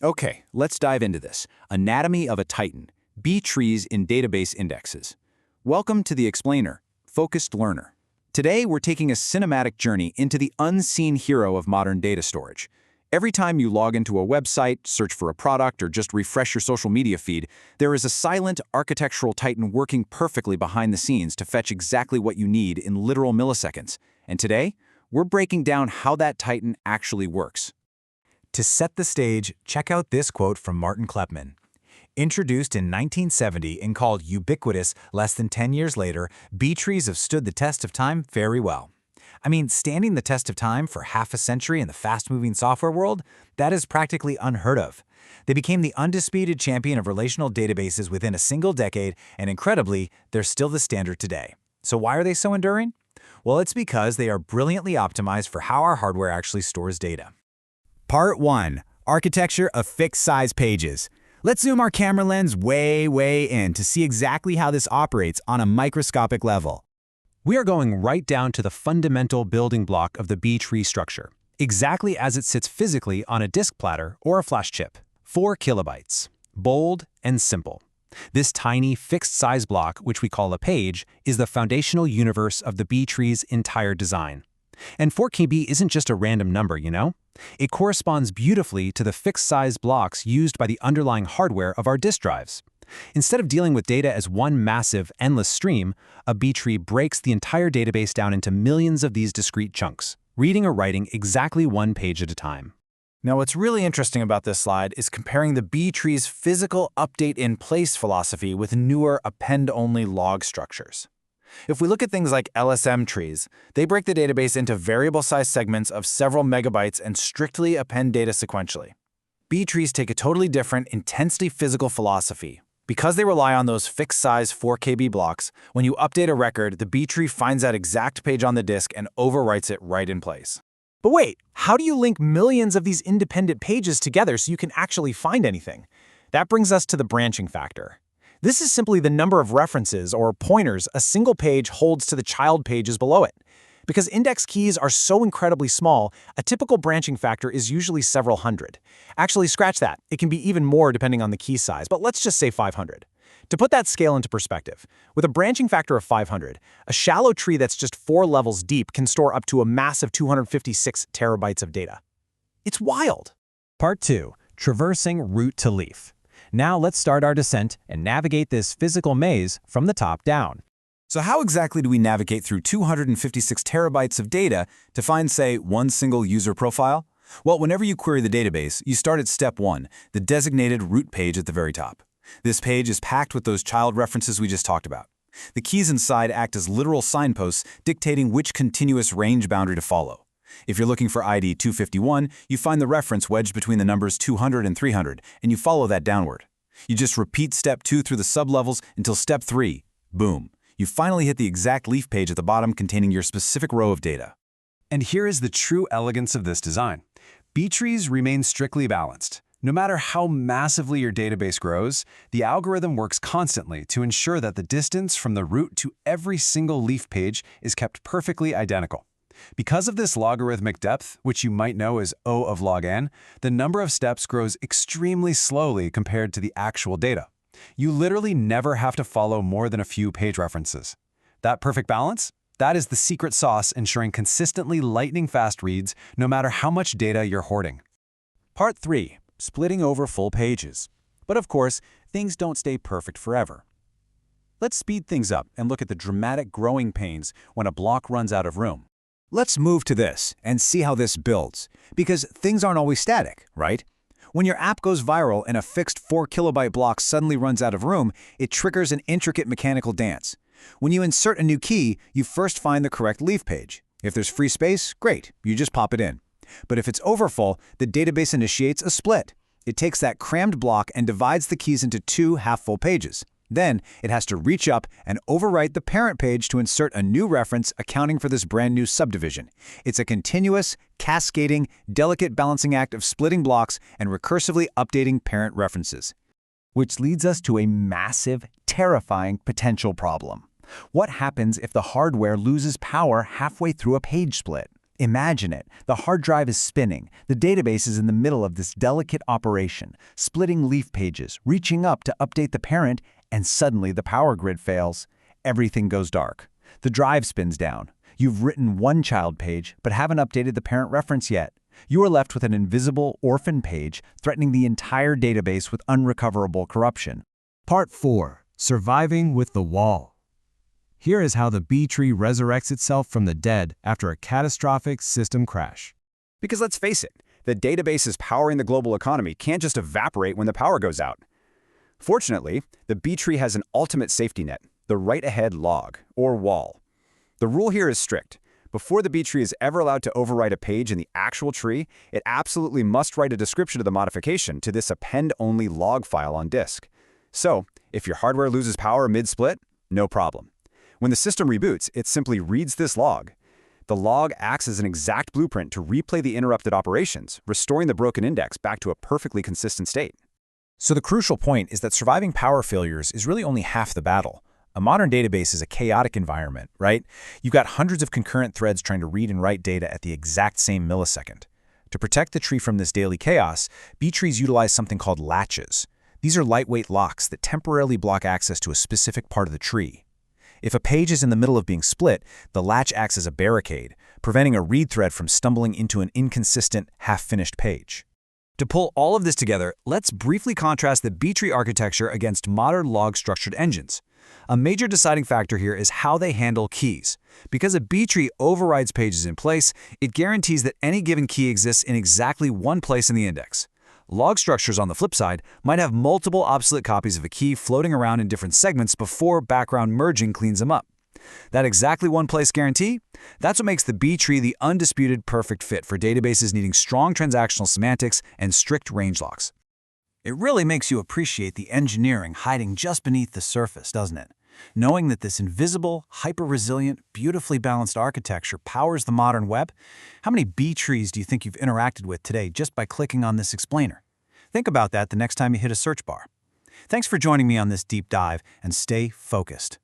Okay, let's dive into this. Anatomy of a Titan. B-trees in database indexes. Welcome to the Explainer, Focused Learner. Today, we're taking a cinematic journey into the unseen hero of modern data storage. Every time you log into a website, search for a product, or just refresh your social media feed, there is a silent architectural titan working perfectly behind the scenes to fetch exactly what you need in literal milliseconds. And today, we're breaking down how that titan actually works. To set the stage, check out this quote from Martin Kleppmann. Introduced in 1970 and called ubiquitous less than 10 years later, B-trees have stood the test of time very well. I mean, standing the test of time for half a century in the fast-moving software world, that is practically unheard of. They became the undisputed champion of relational databases within a single decade, and incredibly, they're still the standard today. So why are they so enduring? Well, it's because they are brilliantly optimized for how our hardware actually stores data. Part 1. Architecture of fixed-size pages. Let's zoom our camera lens way in to see exactly how this operates on a microscopic level. We are going right down to the fundamental building block of the B-tree structure, exactly as it sits physically on a disk platter or a flash chip. 4 kilobytes. Bold and simple. This tiny, fixed-size block, which we call a page, is the foundational universe of the B-tree's entire design. And 4 KB isn't just a random number, you know? It corresponds beautifully to the fixed-size blocks used by the underlying hardware of our disk drives. Instead of dealing with data as one massive, endless stream, a B-tree breaks the entire database down into millions of these discrete chunks, reading or writing exactly one page at a time. Now, what's really interesting about this slide is comparing the B-tree's physical update-in-place philosophy with newer append-only log structures. If we look at things like LSM trees, they break the database into variable-sized segments of several megabytes and strictly append data sequentially. B-trees take a totally different, intensely physical philosophy. Because they rely on those fixed-size 4 KB blocks, when you update a record, the B-tree finds that exact page on the disk and overwrites it right in place. But wait, how do you link millions of these independent pages together so you can actually find anything? That brings us to the branching factor. This is simply the number of references or pointers a single page holds to the child pages below it. Because index keys are so incredibly small, a typical branching factor is usually several hundred. Actually, scratch that. It can be even more depending on the key size, but let's just say 500. To put that scale into perspective, with a branching factor of 500, a shallow tree that's just 4 levels deep can store up to a massive 256 terabytes of data. It's wild. Part 2. Traversing root to leaf. Now let's start our descent and navigate this physical maze from the top down. So how exactly do we navigate through 256 terabytes of data to find, say, one single user profile? Well, whenever you query the database, you start at step 1, the designated root page at the very top. This page is packed with those child references we just talked about. The keys inside act as literal signposts dictating which continuous range boundary to follow. If you're looking for ID 251, you find the reference wedged between the numbers 200 and 300, and you follow that downward. You just repeat step 2 through the sublevels until step 3. Boom. You finally hit the exact leaf page at the bottom containing your specific row of data. And here is the true elegance of this design. B-trees remain strictly balanced. No matter how massively your database grows, the algorithm works constantly to ensure that the distance from the root to every single leaf page is kept perfectly identical. Because of this logarithmic depth, which you might know as O of log n, the number of steps grows extremely slowly compared to the actual data. You literally never have to follow more than a few page references. That perfect balance? That is the secret sauce ensuring consistently lightning-fast reads no matter how much data you're hoarding. Part 3. Splitting over full pages. But of course, things don't stay perfect forever. Let's speed things up and look at the dramatic growing pains when a block runs out of room. Let's move to this and see how this builds, because things aren't always static, right? When your app goes viral and a fixed 4 kilobyte block suddenly runs out of room, it triggers an intricate mechanical dance. When you insert a new key, you first find the correct leaf page. If there's free space, great, you just pop it in. But if it's overfull, the database initiates a split. It takes that crammed block and divides the keys into 2 half-full pages. Then, it has to reach up and overwrite the parent page to insert a new reference accounting for this brand new subdivision. It's a continuous, cascading, delicate balancing act of splitting blocks and recursively updating parent references. Which leads us to a massive, terrifying potential problem. What happens if the hardware loses power halfway through a page split? Imagine it. The hard drive is spinning. The database is in the middle of this delicate operation, splitting leaf pages, reaching up to update the parent, and suddenly the power grid fails. Everything goes dark. The drive spins down. You've written one child page, but haven't updated the parent reference yet. You are left with an invisible orphan page threatening the entire database with unrecoverable corruption. Part 4. Surviving with the Wall. Here is how the B-tree resurrects itself from the dead after a catastrophic system crash. Because let's face it, the databases powering the global economy can't just evaporate when the power goes out. Fortunately, the B-tree has an ultimate safety net, the write-ahead log, or wall. The rule here is strict. Before the B-tree is ever allowed to overwrite a page in the actual tree, it absolutely must write a description of the modification to this append-only log file on disk. So, if your hardware loses power mid-split, no problem. When the system reboots, it simply reads this log. The log acts as an exact blueprint to replay the interrupted operations, restoring the broken index back to a perfectly consistent state. So the crucial point is that surviving power failures is really only half the battle. A modern database is a chaotic environment, right? You've got hundreds of concurrent threads trying to read and write data at the exact same millisecond. To protect the tree from this daily chaos, B-trees utilize something called latches. These are lightweight locks that temporarily block access to a specific part of the tree. If a page is in the middle of being split, the latch acts as a barricade, preventing a read thread from stumbling into an inconsistent, half-finished page. To pull all of this together, let's briefly contrast the B-tree architecture against modern log-structured engines. A major deciding factor here is how they handle keys. Because a B-tree overrides pages in place, it guarantees that any given key exists in exactly one place in the index. Log structures, on the flip side, might have multiple obsolete copies of a key floating around in different segments before background merging cleans them up. That exactly one place guarantee? That's what makes the B-tree the undisputed perfect fit for databases needing strong transactional semantics and strict range locks. It really makes you appreciate the engineering hiding just beneath the surface, doesn't it? Knowing that this invisible, hyper-resilient, beautifully balanced architecture powers the modern web, how many B-trees do you think you've interacted with today just by clicking on this explainer? Think about that the next time you hit a search bar. Thanks for joining me on this deep dive, and stay focused.